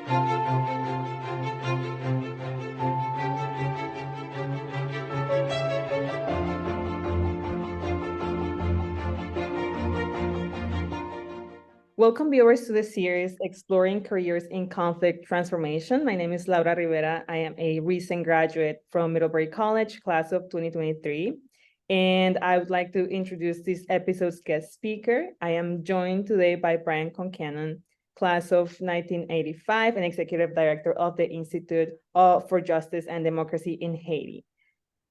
Welcome viewers to the series Exploring Careers in Conflict Transformation. My name is Laura Rivera. I am a recent graduate from Middlebury College, class of 2023. And I would like to introduce this episode's guest speaker. I am joined today by Brian Concannon, class of 1985 and executive director of the Institute for Justice and Democracy in Haiti.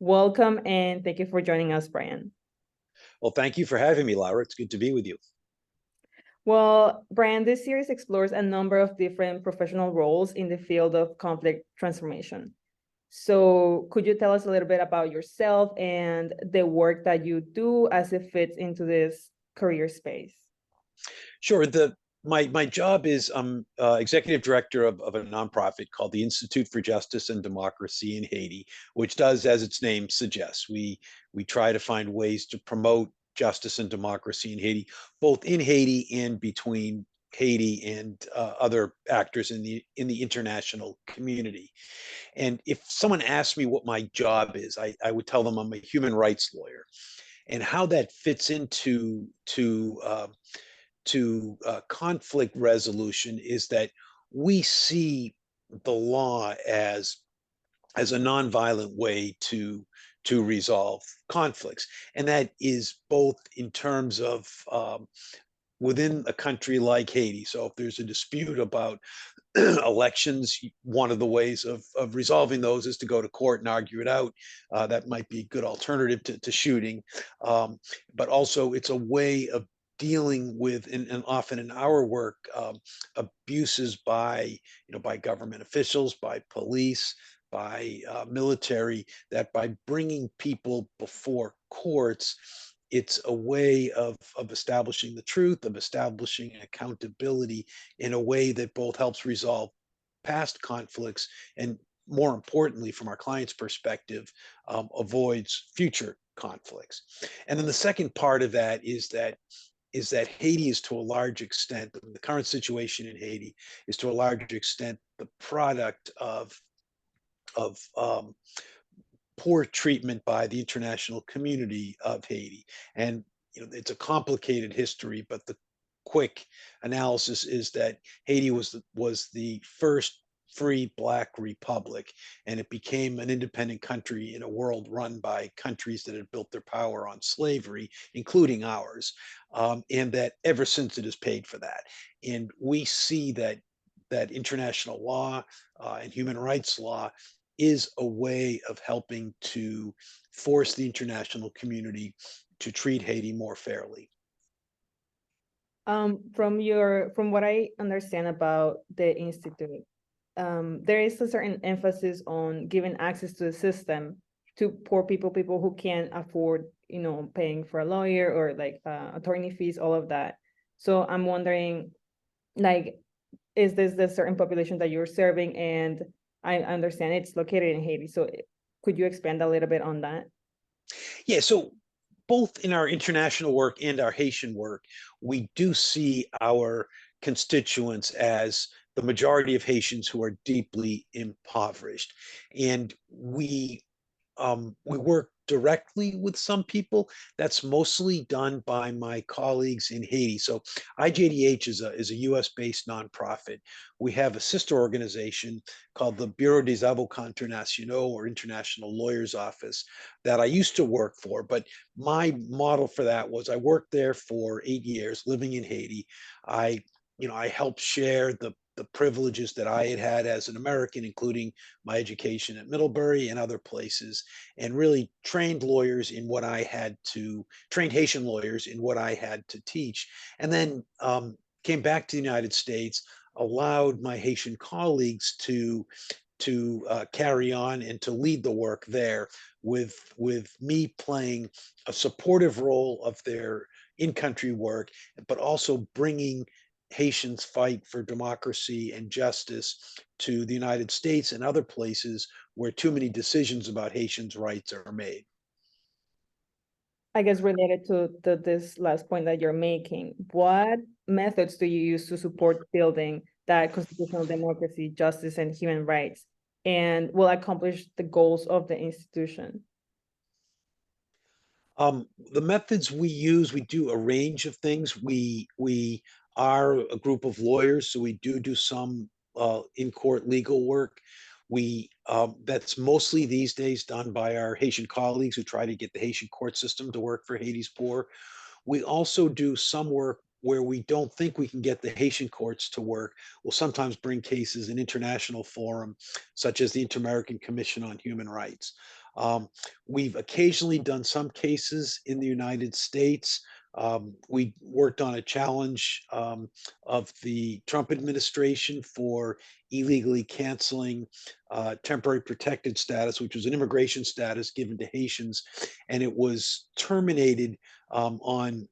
Welcome and thank you for joining us, Brian. Well, thank you for having me, Laura. It's good to be with you. Well, Brian, this series explores a number of different professional roles in the field of conflict transformation. So could you tell us a little bit about yourself and the work that you do as it fits into this career space? Sure. My job is executive director of a nonprofit called the Institute for Justice and Democracy in Haiti, which does, as its name suggests, we try to find ways to promote justice and democracy in Haiti, both in Haiti and between Haiti and other actors in the international community. And if someone asked me what my job is, I would tell them I'm a human rights lawyer, and how that fits into conflict resolution is that we see the law as a nonviolent way to resolve conflicts, and that is both in terms of within a country like Haiti. So if there's a dispute about elections, one of the ways of resolving those is to go to court and argue it out. That might be a good alternative to shooting, but also it's a way of dealing with, and often in our work, abuses by government officials, by police, by military, that by bringing people before courts, it's a way of establishing the truth, of establishing accountability in a way that both helps resolve past conflicts and, more importantly, from our client's perspective, avoids future conflicts. And then the second part of that is that Haiti is, to a large extent, the current situation in Haiti is to a large extent the product of poor treatment by the international community of Haiti. And it's a complicated history, but the quick analysis is that Haiti was the first free Black republic, and it became an independent country in a world run by countries that had built their power on slavery, including ours, and that ever since it has paid for that. And we see that international law and human rights law is a way of helping to force the international community to treat Haiti more fairly. From what I understand about the Institute, there is a certain emphasis on giving access to the system to poor people who can't afford, paying for a lawyer or like attorney fees, all of that. So I'm wondering, like, is this the certain population that you're serving? And I understand it's located in Haiti. So could you expand a little bit on that? Yeah, so both in our international work and our Haitian work, we do see our constituents as the majority of Haitians who are deeply impoverished. And we work directly with some people. That's mostly done by my colleagues in Haiti. So IJDH is a US-based nonprofit. We have a sister organization called the Bureau des Avocats Internationaux, or International Lawyers Office, that I used to work for. But my model for that was I worked there for 8 years, living in Haiti. I helped share the privileges that I had as an American, including my education at Middlebury and other places, and really trained Haitian lawyers in what I had to teach. And then came back to the United States, allowed my Haitian colleagues to carry on and to lead the work there, with me playing a supportive role of their in-country work, but also bringing Haitians' fight for democracy and justice to the United States and other places where too many decisions about Haitians' rights are made. I guess related to this last point that you're making, what methods do you use to support building that constitutional democracy, justice, and human rights, and will accomplish the goals of the institution? The methods we use, we do a range of things. We are a group of lawyers, so we do some in-court legal work. That's mostly these days done by our Haitian colleagues who try to get the Haitian court system to work for Haiti's poor. We also do some work where we don't think we can get the Haitian courts to work. We'll sometimes bring cases in international forum, such as the Inter-American Commission on Human Rights. We've occasionally done some cases in the United States. We worked on a challenge of the Trump administration for illegally canceling temporary protected status, which was an immigration status given to Haitians, and it was terminated on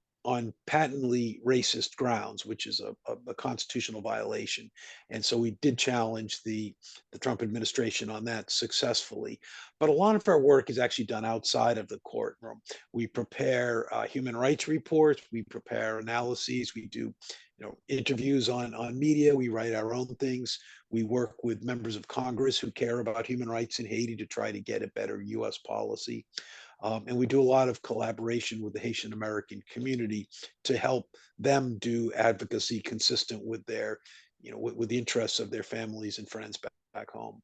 patently racist grounds, which is a constitutional violation. And so we did challenge the Trump administration on that successfully. But a lot of our work is actually done outside of the courtroom. We prepare human rights reports, we prepare analyses, we do interviews on media, we write our own things. We work with members of Congress who care about human rights in Haiti to try to get a better US policy. And we do a lot of collaboration with the Haitian American community to help them do advocacy consistent with their, with the interests of their families and friends back home.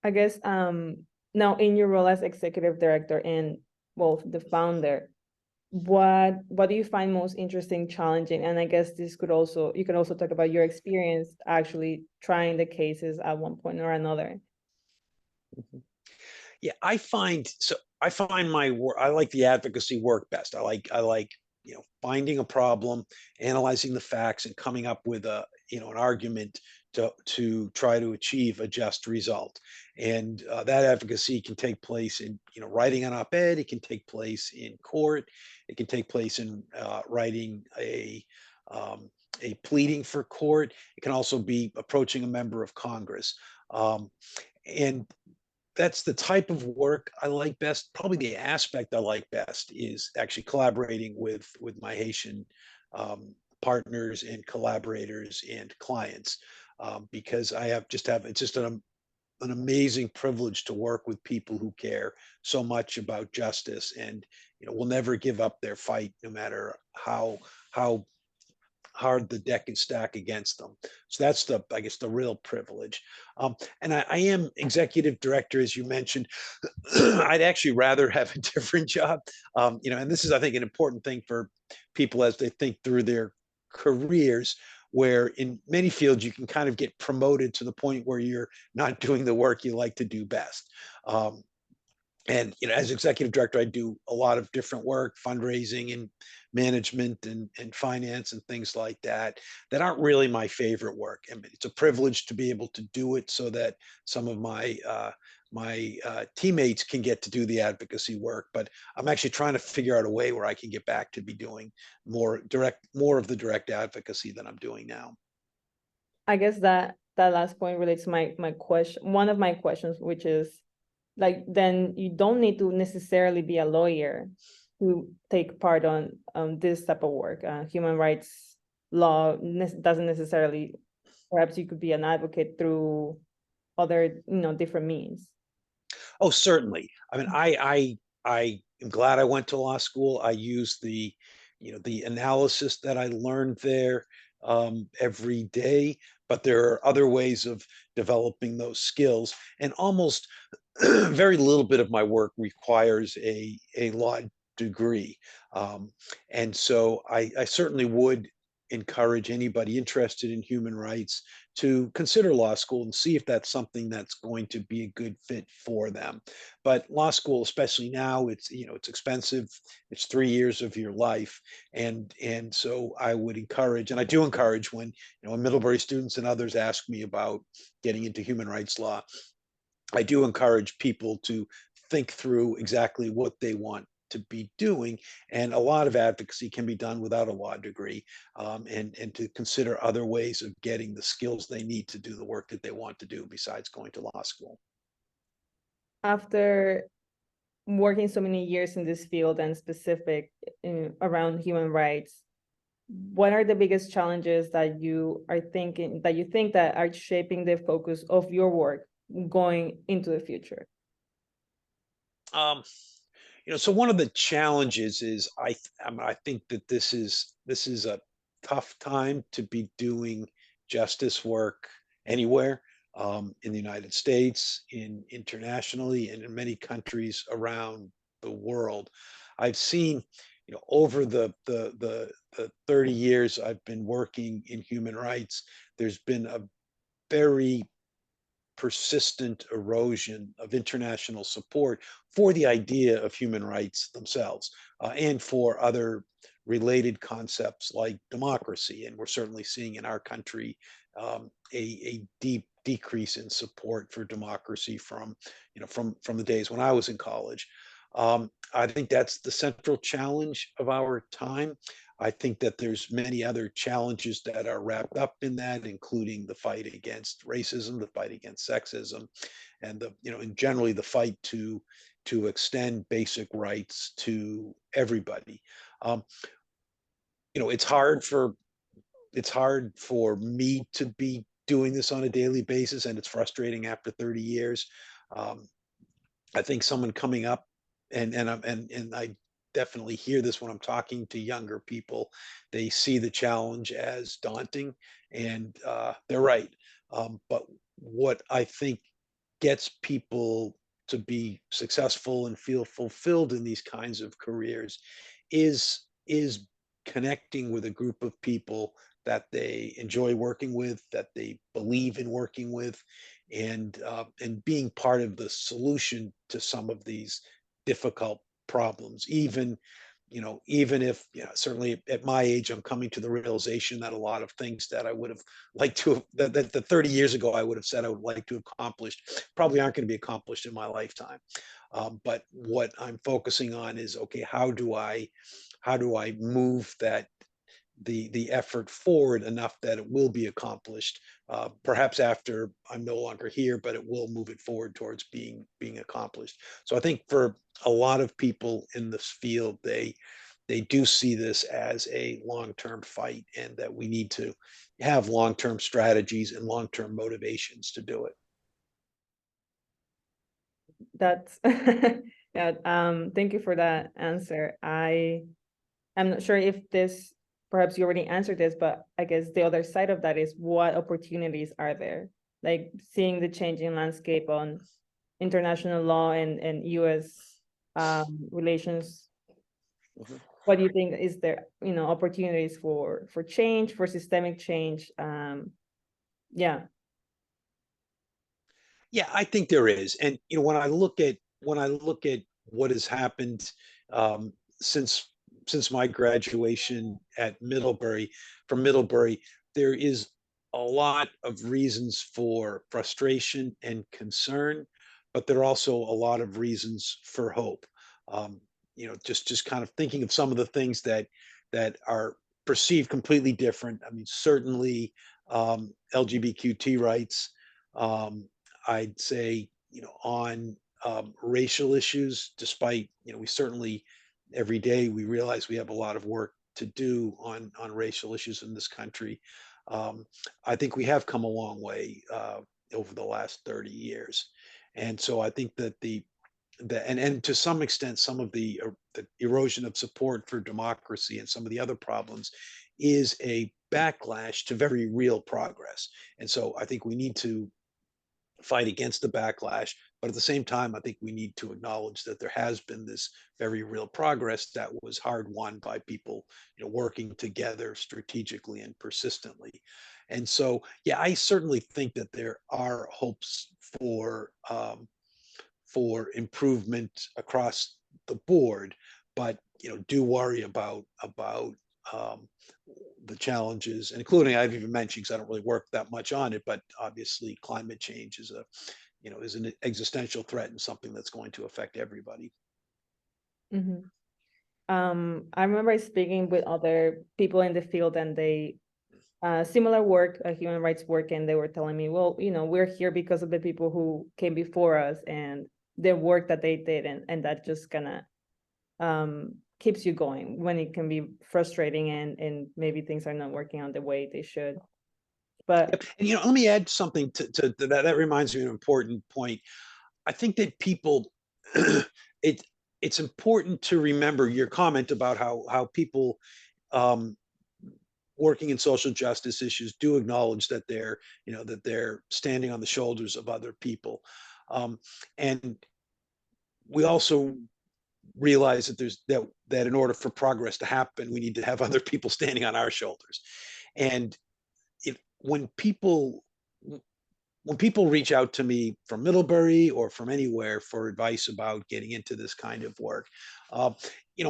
I guess now in your role as executive director and well, the founder, what do you find most interesting, challenging? And I guess this could also, you can also talk about your experience actually trying the cases at one point or another. Mm-hmm. Yeah, I find my work, I like the advocacy work best. I like finding a problem, analyzing the facts, and coming up with an argument to try to achieve a just result. And that advocacy can take place in writing an op-ed. It can take place in court. It can take place in writing a pleading for court. It can also be approaching a member of Congress. And that's the type of work I like best. Probably the aspect I like best is actually collaborating with my Haitian partners and collaborators and clients, because it's just an amazing privilege to work with people who care so much about justice and will never give up their fight no matter how hard the deck is stacked against them. So that's I guess the real privilege. And I am executive director, as you mentioned. I'd actually rather have a different job. And this is, I think, an important thing for people as they think through their careers, where in many fields you can kind of get promoted to the point where you're not doing the work you like to do best. And as executive director, I do a lot of different work, fundraising and management and finance and things like that aren't really my favorite work. I mean, it's a privilege to be able to do it so that some of my teammates can get to do the advocacy work. But I'm actually trying to figure out a way where I can get back to be doing more of the direct advocacy that I'm doing now. I guess that last point relates to my question, one of my questions, which is, like, then you don't need to necessarily be a lawyer to take part on this type of work. Human rights law doesn't necessarily, perhaps you could be an advocate through other, different means. Oh, certainly. I mean, I am glad I went to law school. I use the analysis that I learned there every day, but there are other ways of developing those skills, and almost very little bit of my work requires a law degree. And so I certainly would encourage anybody interested in human rights to consider law school and see if that's something that's going to be a good fit for them. But law school, especially now, it's expensive. It's 3 years of your life, and so I would encourage, and I do encourage, when Middlebury students and others ask me about getting into human rights law, I do encourage people to think through exactly what they want to be doing. And a lot of advocacy can be done without a law degree, and to consider other ways of getting the skills they need to do the work that they want to do besides going to law school. After working so many years in this field and specific around human rights, what are the biggest challenges that you think that are shaping the focus of your work going into the future? Um, so one of the challenges is I think that this is a tough time to be doing justice work anywhere, in the United States, internationally, and in many countries around the world. I've seen, over the 30 years I've been working in human rights, there's been a very persistent erosion of international support for the idea of human rights themselves, and for other related concepts like democracy. And we're certainly seeing in our country, a deep decrease in support for democracy from the days when I was in college. I think that's the central challenge of our time. I think that there's many other challenges that are wrapped up in that, including the fight against racism, the fight against sexism, and and generally the fight to extend basic rights to everybody. Um, it's hard for me to be doing this on a daily basis, and it's frustrating after 30 years. Um, I think someone coming up, and I definitely hear this when I'm talking to younger people. They see the challenge as daunting, and they're right. But what I think gets people to be successful and feel fulfilled in these kinds of careers is connecting with a group of people that they enjoy working with, that they believe in working with, and being part of the solution to some of these difficult problems. Even if, certainly at my age, I'm coming to the realization that a lot of things that I would have liked to have, that 30 years ago I would have said I would like to have accomplished, probably aren't going to be accomplished in my lifetime. But what I'm focusing on is, okay, how do I move the effort forward enough that it will be accomplished, perhaps after I'm no longer here, but it will move it forward towards being accomplished. So I think for a lot of people in this field, they do see this as a long-term fight, and that we need to have long-term strategies and long-term motivations to do it. That's yeah, thank you for that answer. I'm not sure if this, perhaps you already answered this, but I guess the other side of that is what opportunities are there? Like seeing the changing landscape on international law and US relations. Mhm. What do you think is there, opportunities for change, for systemic change? Yeah. Yeah, I think there is. And when I look at what has happened, um, since my graduation at Middlebury, there is a lot of reasons for frustration and concern, but there are also a lot of reasons for hope. Um, just kind of thinking of some of the things that are perceived completely different. I mean, certainly, LGBTQ rights. Um, I'd say, on racial issues, despite, we certainly every day we realize we have a lot of work to do on racial issues in this country. I think we have come a long way over the last 30 years. And so I think that and to some extent, some of the erosion of support for democracy and some of the other problems is a backlash to very real progress. And so I think we need to fight against the backlash. But at the same time, I think we need to acknowledge that there has been this very real progress that was hard won by people, working together strategically and persistently. And so, yeah, I certainly think that there are hopes for improvement across the board, but do worry about um, the challenges, including, I've even mentioned, because I don't really work that much on it, but obviously climate change is an existential threat and something that's going to affect everybody. Mhm. I remember speaking with other people in the field, and they similar work, human rights work, and they were telling me, well, we're here because of the people who came before us and the work that they did, and that just kind of keeps you going when it can be frustrating and maybe things are not working out the way they should. But Yep. And let me add something to that. That reminds me of an important point. I think that people, it's important to remember your comment about how people um, working in social justice issues do acknowledge that they're standing on the shoulders of other people, and we also realize that that in order for progress to happen, we need to have other people standing on our shoulders. And if when people reach out to me from Middlebury or from anywhere for advice about getting into this kind of work, uh,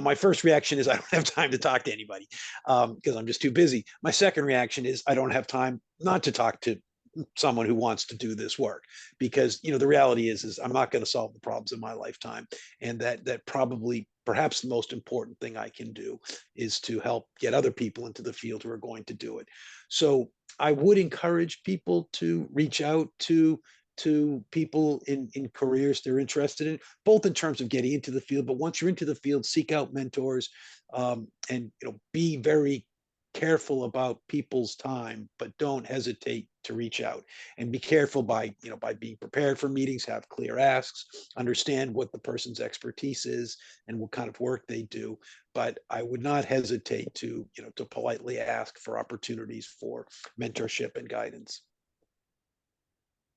my first reaction is I don't have time to talk to anybody because I'm just too busy. My second reaction is I don't have time not to talk to someone who wants to do this work, because the reality is I'm not going to solve the problems in my lifetime, and that probably perhaps the most important thing I can do is to help get other people into the field who are going to do it. So I would encourage people to reach out to people in careers they're interested in, both in terms of getting into the field, but once you're into the field, seek out mentors, and be very careful about people's time, but don't hesitate to reach out, and be careful by being prepared for meetings, have clear asks, understand what the person's expertise is and what kind of work they do. But I would not hesitate to politely ask for opportunities for mentorship and guidance.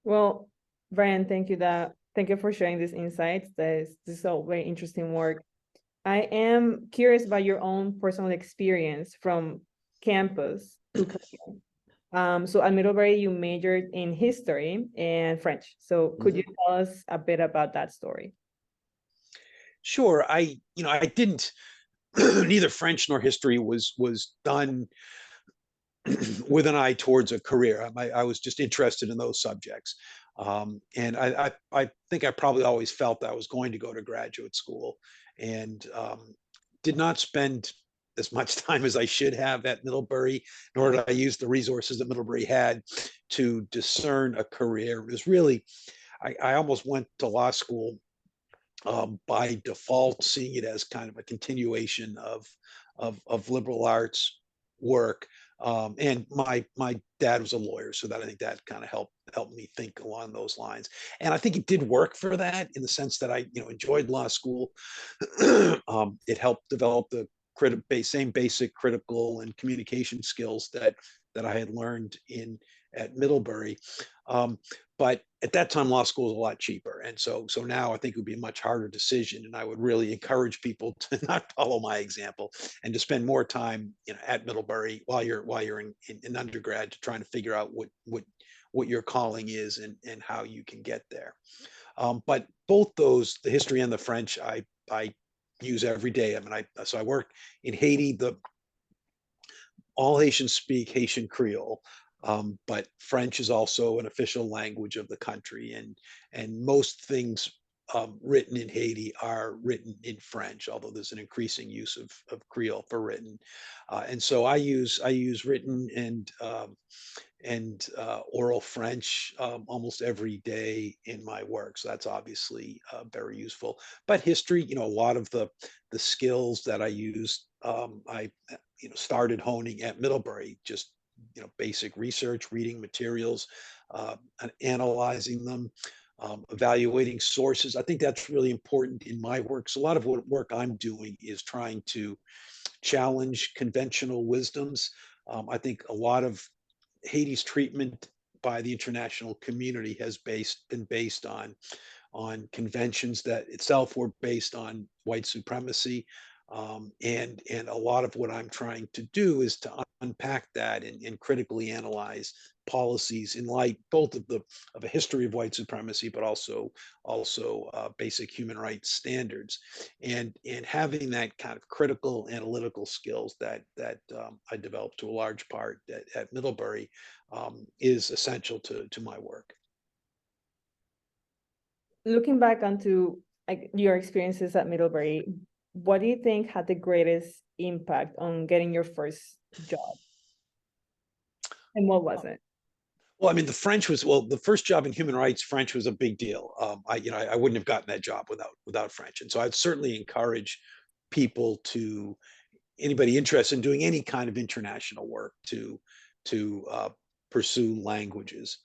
well, Brian, thank you for sharing these insights. This is all very interesting work. I am curious about your own personal experience from campus to career. So at Middlebury, you majored in history and French. So could you tell us a bit about that story? Sure. I didn't neither French nor history was done with an eye towards a career. I was just interested in those subjects. And I think I probably always felt I was going to go to graduate school, and did not spend as much time as I should have at Middlebury, nor did I use the resources that Middlebury had to discern a career. It was really, I almost went to law school by default, seeing it as kind of a continuation of liberal arts work. And my dad was a lawyer, so that I think that kind of helped me think along those lines. And I think it did work for that, in the sense that I enjoyed law school. It helped develop the same basic critical and communication skills that I had learned at Middlebury. But at that time, law school was a lot cheaper, and so now I think it would be a much harder decision. And I would really encourage people to not follow my example, and to spend more time at Middlebury while you're in undergrad, to trying to figure out what your calling is, and how you can get there. But both those, the history and the French, I use every day. I mean, so I work in Haiti. All Haitians speak Haitian Creole, but French is also an official language of the country, and most things written in Haiti are written in French, although there's an increasing use of Creole for written. And so I use written and oral French almost every day in my work. So that's obviously very useful. But history, a lot of the skills that I use, I started honing at Middlebury. Just basic research, reading materials, and analyzing them. Evaluating sources. I think that's really important in my work. So a lot of what work I'm doing is trying to challenge conventional wisdoms. I think a lot of Haiti's treatment by the international community has been based on conventions that itself were based on white supremacy. And a lot of what I'm trying to do is to unpack that, and critically analyze policies in light both of a history of white supremacy, but also basic human rights standards, and having that kind of critical analytical skills that I developed to a large part at Middlebury is essential to my work. Looking back onto your experiences at Middlebury, what do you think had the greatest impact on getting your first job? And what was it? Well, I mean, the first job in human rights, French was a big deal. I wouldn't have gotten that job without French. And so I'd certainly encourage people to anybody interested in doing any kind of international work to pursue languages.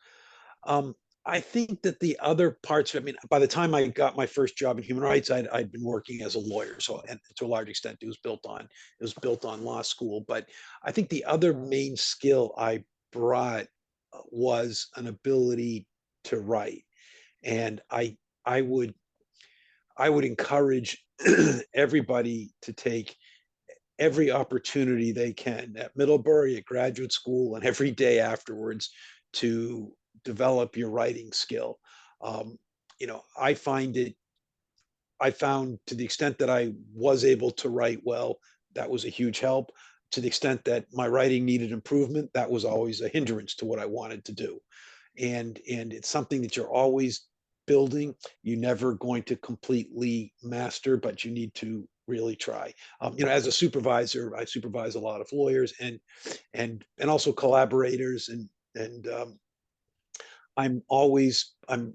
I think that the other parts, I mean, by the time I got my first job in human rights, I'd been working as a lawyer. So, and to a large extent, it was built on law school. But I think the other main skill I brought was an ability to write. And I would encourage everybody to take every opportunity they can at Middlebury, at graduate school, and every day afterwards to develop your writing skill. You know, I found to the extent that I was able to write well, that was a huge help. To the extent that my writing needed improvement, that was always a hindrance to what I wanted to do. And it's something that you're always building. You're never going to completely master, but you need to really try. You know, as a supervisor, I supervise a lot of lawyers and also collaborators, and I'm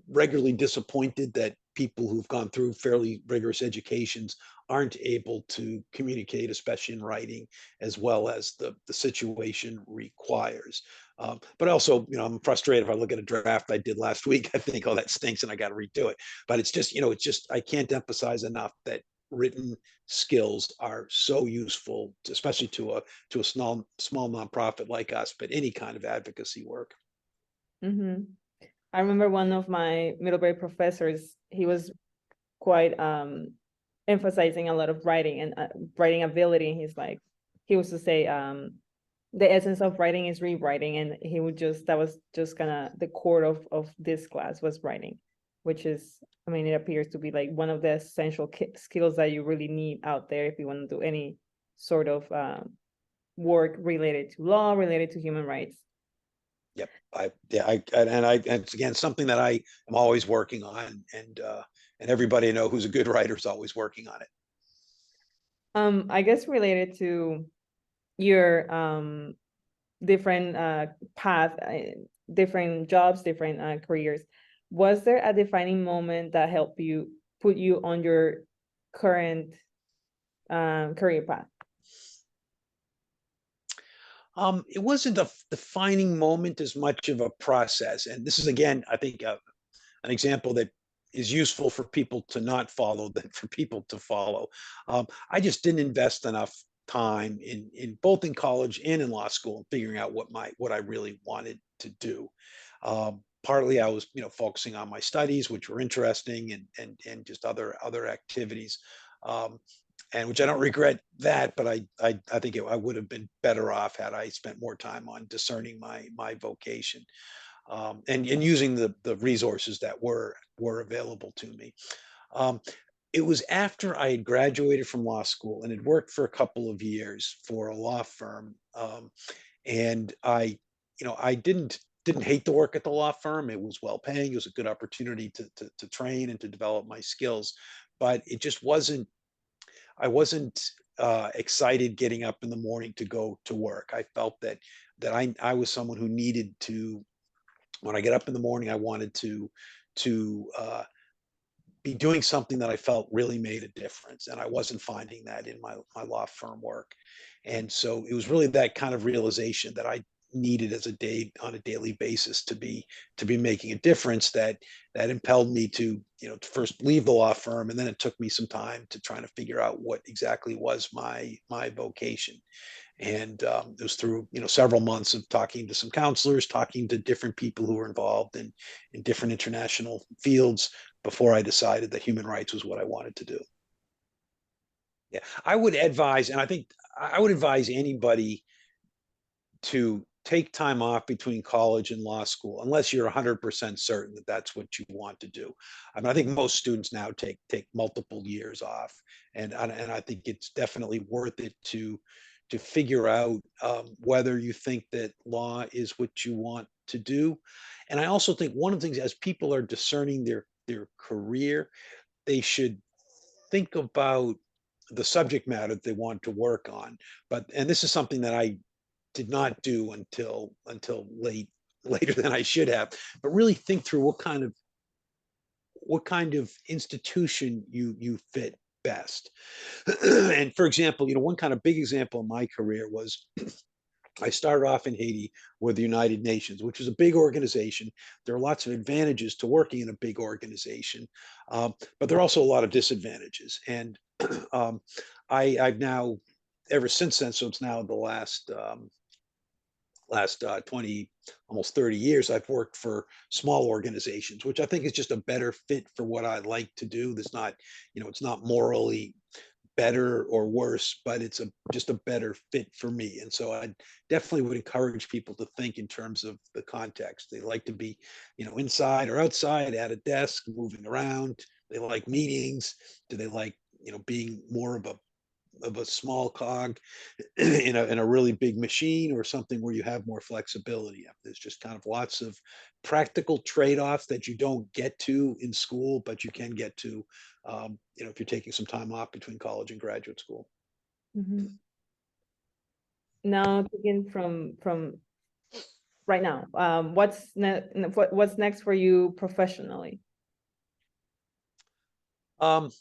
regularly disappointed that people who've gone through fairly rigorous educations aren't able to communicate, especially in writing, as well as the situation requires. But also, you know, I'm frustrated if I look at a draft I did last week, I think, oh, that stinks and I got to redo it. But it's just, you know, I can't emphasize enough that written skills are so useful, especially to a small nonprofit like us, but any kind of advocacy work. Mm-hmm. I remember one of my Middlebury professors, he was quite emphasizing a lot of writing and writing ability. He was to say the essence of writing is rewriting, and that was just kind of the core of this class was writing, which is, I mean, it appears to be like one of the essential skills that you really need out there if you want to do any sort of work related to law, related to human rights. Yep. And it's again something that I am always working on, and everybody I know who's a good writer is always working on it. I guess related to your different path, different jobs, different careers, was there a defining moment that helped you put you on your current career path? It wasn't a defining moment as much of a process. And this is, again, I think an example that is useful for people to not follow than for people to follow. I just didn't invest enough time in both in college and in law school figuring out what I really wanted to do. Partly I was, you know, focusing on my studies, which were interesting, and just other activities. And which I don't regret that, but I think I would have been better off had I spent more time on discerning my vocation, and using the resources that were available to me. It was after I had graduated from law school and had worked for a couple of years for a law firm, and I didn't hate the work at the law firm. It was well paying. It was a good opportunity to train and to develop my skills, but it just wasn't. I wasn't excited getting up in the morning to go to work. I felt that I was someone who needed to, when I get up in the morning, I wanted to be doing something that I felt really made a difference, and I wasn't finding that in my law firm work. And so it was really that kind of realization that I needed on a daily basis to be making a difference that impelled me to, you know, to first leave the law firm, and then it took me some time to try to figure out what exactly was my vocation. And it was through, you know, several months of talking to some counselors, talking to different people who were involved in different international fields before I decided that human rights was what I wanted to do. Yeah, I would advise, and I think I would advise anybody to take time off between college and law school, unless you're 100% certain that that's what you want to do. I mean, I think most students now take multiple years off, and I think it's definitely worth it to figure out whether you think that law is what you want to do. And I also think one of the things, as people are discerning their career, they should think about the subject matter that they want to work on. And this is something that I did not do until later than I should have, but really think through what kind of institution you fit best. And for example, one kind of big example in my career was I started off in Haiti with the United Nations, which is a big organization. There are lots of advantages to working in a big organization, but there are also a lot of disadvantages. And um, I've now, ever since then, so it's now the last 20, almost 30 years, I've worked for small organizations, which I think is just a better fit for what I like to do. There's not, it's not morally better or worse, but it's just a better fit for me. And so I definitely would encourage people to think in terms of the context. They like to be, inside or outside, at a desk, moving around. They like meetings. Do they like, being more of a small cog in a really big machine, or something where you have more flexibility? There's just kind of lots of practical trade-offs that you don't get to in school, but you can get to, if you're taking some time off between college and graduate school. Mhm. Now, begin from right now, what's next for you professionally? Um,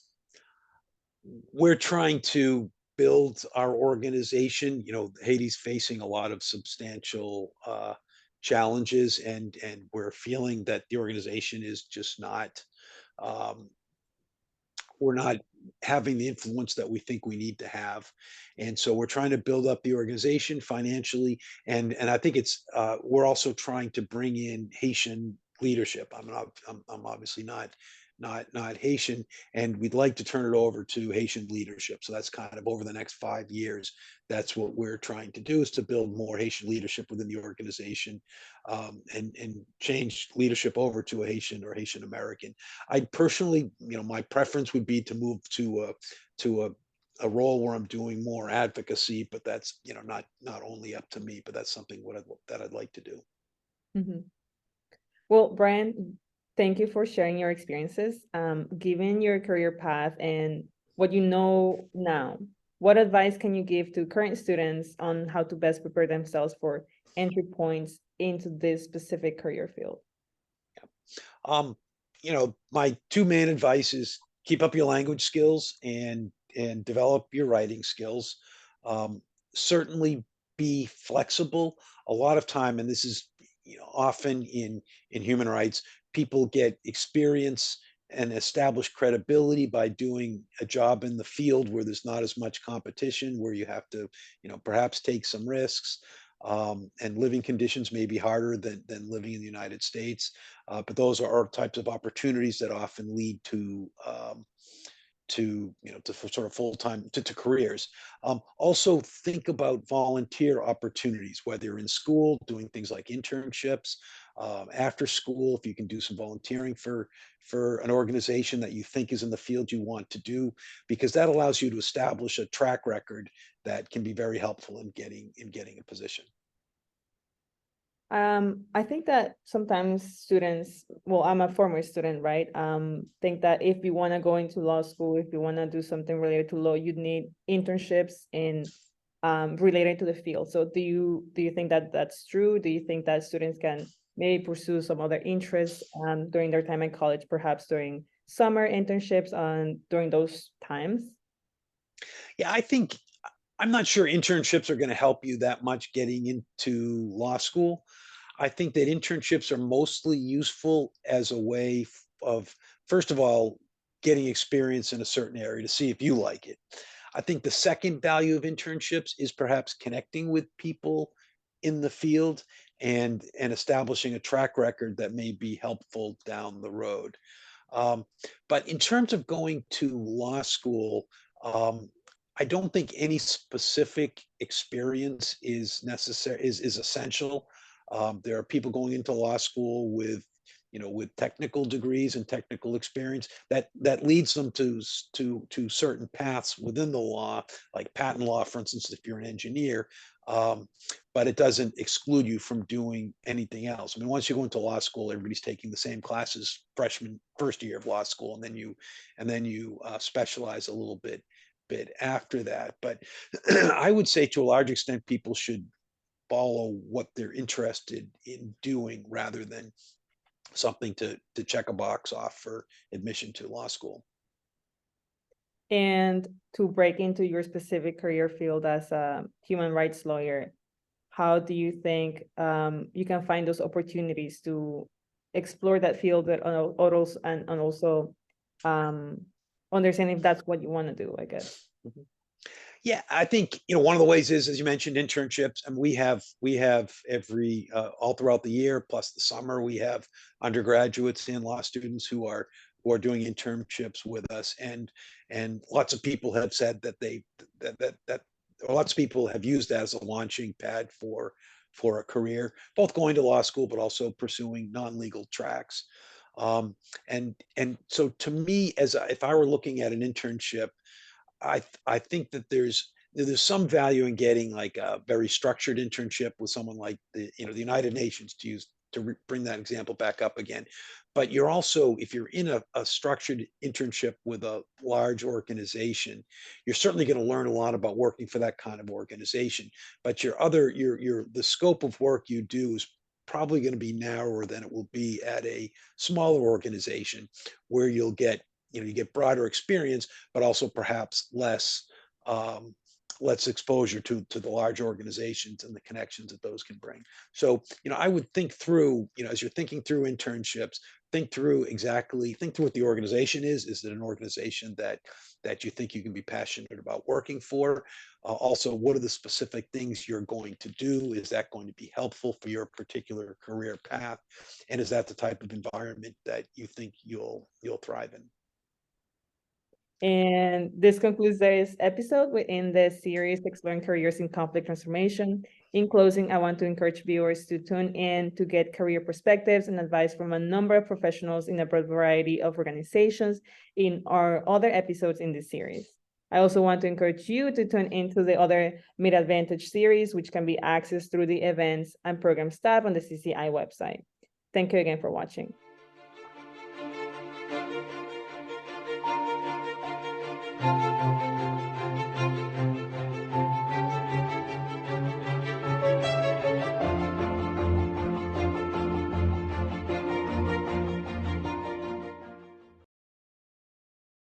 we're trying to build our organization. Haiti's facing a lot of substantial challenges, and we're feeling that the organization is just not, um, we're not having the influence that we think we need to have. And so we're trying to build up the organization financially. And I think we're also trying to bring in Haitian leadership. I'm obviously not Haitian, and we'd like to turn it over to Haitian leadership. So that's kind of over the next 5 years. That's what we're trying to do, is to build more Haitian leadership within the organization, and change leadership over to a Haitian or Haitian American. I personally, my preference would be to move to a role where I'm doing more advocacy, but that's, not only up to me, but that's something that I'd like to do. Mhm. Well, Brian, thank you for sharing your experiences. Given your career path and what you know now, what advice can you give to current students on how to best prepare themselves for entry points into this specific career field? Um, my two main advice is keep up your language skills and develop your writing skills. Certainly be flexible. A lot of time, and this is, often in human rights, people get experience and establish credibility by doing a job in the field where there's not as much competition, where you have to, perhaps take some risks. And living conditions may be harder than living in the United States. But those are types of opportunities that often lead to sort of full-time to careers. Also think about volunteer opportunities, whether you're in school doing things like internships, after school, if you can do some volunteering for an organization that you think is in the field you want to do, because that allows you to establish a track record that can be very helpful in getting a position. I think that sometimes students, well, I'm a former student, right? Think that if you want to go into law school, if you want to do something related to law, you'd need internships in related to the field. So do you think that that's true? Do you think that students can maybe pursue some other interests during their time in college, perhaps during summer internships during those times? Yeah, I'm not sure internships are going to help you that much getting into law school. I think that internships are mostly useful as a way of, first of all, getting experience in a certain area to see if you like it. I think the second value of internships is perhaps connecting with people in the field and establishing a track record that may be helpful down the road. Um, but in terms of going to law school, um, I don't think any specific experience is necessary, is essential. There are people going into law school with technical degrees and technical experience that leads them to certain paths within the law, like patent law, for instance, if you're an engineer. Um, but it doesn't exclude you from doing anything else. I mean, once you go into law school, everybody's taking the same classes first year of law school, and then you specialize a little bit after that. But I would say to a large extent, people should follow what they're interested in doing rather than something to check a box off for admission to law school. And to break into your specific career field as a human rights lawyer, how do you think you can find those opportunities to explore that field and also understand if that's what you want to do, I guess? Mhm. Yeah, I think, one of the ways is, as you mentioned, internships, and we have every all throughout the year, plus the summer, we have undergraduates and law students who are doing internships with us, and lots of people have said that or lots of people have used that as a launching pad for a career, both going to law school but also pursuing non-legal tracks. And so to me, if I were looking at an internship, I think that there's some value in getting like a very structured internship with someone like the United Nations, to bring that example back up again. But you're also, if you're in a structured internship with a large organization, you're certainly going to learn a lot about working for that kind of organization. But the scope of work you do is probably going to be narrower than it will be at a smaller organization, where you get broader experience, but also perhaps less exposure to the large organizations and the connections that those can bring. So, I would think through, as you're thinking through internships, think through what the organization is. Is it an organization that you think you can be passionate about working for? Also, what are the specific things you're going to do? Is that going to be helpful for your particular career path? And is that the type of environment that you think you'll thrive in? And this concludes this episode within the series Exploring Careers in Conflict Transformation. In closing, I want to encourage viewers to tune in to get career perspectives and advice from a number of professionals in a broad variety of organizations in our other episodes in this series. I also want to encourage you to tune into the other MIDDVantage series, which can be accessed through the events and programs tab on the CCI website. Thank you again for watching.